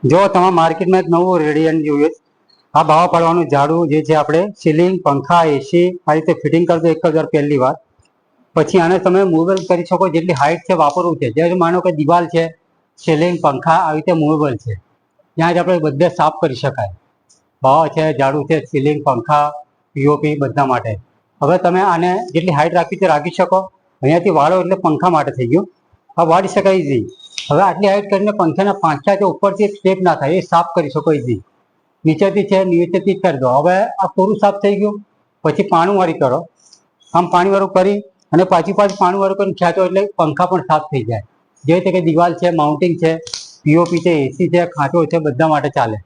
જો તમે માર્કેટમાં એક નવું રેડિયન્ટ જોયું, આ ભાવા પાડવાનું ઝાડું જે છે આપણે સીલિંગ, પંખા, એસી આ રીતે ફિટિંગ કરજો 1000 પહેલી વાર. પછી આને તમે મૂવેબલ કરી શકો, જેટલી હાઈટ છે વાપરવું છે. જેમ માનો કે દિવાલ છે, સીલિંગ, પંખા આવી રીતે મૂવેબલ છે, ત્યાં જ આપણે બધે સાફ કરી શકાય. ભાવા છે, ઝાડુ છે, સીલિંગ, પંખા, પીઓપી બધા માટે. હવે તમે આને જેટલી હાઈટ રાખવી છે રાખી શકો. અહીંયાથી વાળો એટલે પંખા માટે થઈ ગયું, આ વાળી શકાય ઇઝી. હવે આટલી હાઈટ કરીને પંખાના પાંચા જે ઉપરથી એક સ્ટેપ ના થાય એ સાફ કરી શકો ઇઝી. નીચેથી છે નીચેથી જ કરી દો. હવે આ પૂરું સાફ થઈ ગયું. પછી પાણીવાળી કરો, આમ પાણીવાળું કરી અને પાછું પાણીવાળું કરીને ખેંચો એટલે પંખા પણ સાફ થઈ જાય. જે રીતે કે દિવાલ છે, માઉન્ટિંગ છે, પીઓપી છે, એસી છે, ખાંચો છે, બધા માટે ચાલે.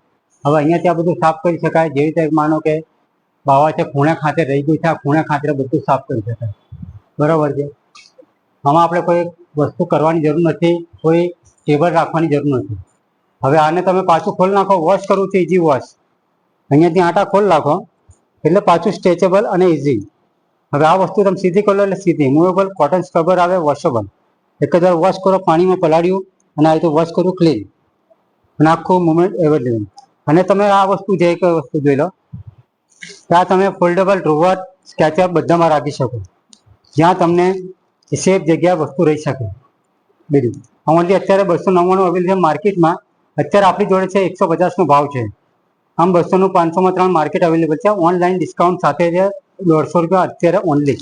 હવે અહીંયાથી આ બધું સાફ કરી શકાય. જેવી રીતે માનો કે બાવા છે, ખૂણે ખાતે રહી ગયું છે, આ ખૂણે ખાતે બધું સાફ કરી શકાય. બરાબર છે. આમાં આપણે કોઈ વસ્તુ કરવાની જરૂર નથી, કોઈ ટેબલ રાખવાની જરૂર નથી. હવે આને તમે પાછું ખોલી નાખો. વોશ કરવું છે ઇઝી વોશ. અહીંયાથી આટા ખોલી નાખો એટલે પાછું સ્ટ્રેચેબલ અને ઇઝી. હવે આ વસ્તુ તમે સીધી કરો એટલે સીધી. મૂવેબલ કોટન સ્ક્રબર આવે, વોશેબલ. 1000 વોશ કરો, પાણીમાં પલાળ્યું અને આ રીતે વોશ કર્યું ક્લીન અને આખું મુવમેન્ટ એવેલેબલ. અને તમે આ વસ્તુ જે એક વસ્તુ જોઈ લો, ત્યાં તમે ફોલ્ડેબલ ડ્રોવર, સ્કેચઅપ બધામાં રાખી શકો, જ્યાં તમને સેફ જગ્યા વસ્તુ રહી શકે. બીજું ઓનલી અત્યારે 299 અવેલેબલ છે માર્કેટમાં. અત્યારે આપણી જોડે છે 150 નો ભાવ છે. આમ 200 નું 500 માં 3 માર્કેટ અવેલેબલ છે. ઓનલાઈન ડિસ્કાઉન્ટ સાથે છે 150 રૂપિયા અત્યારે ઓનલી.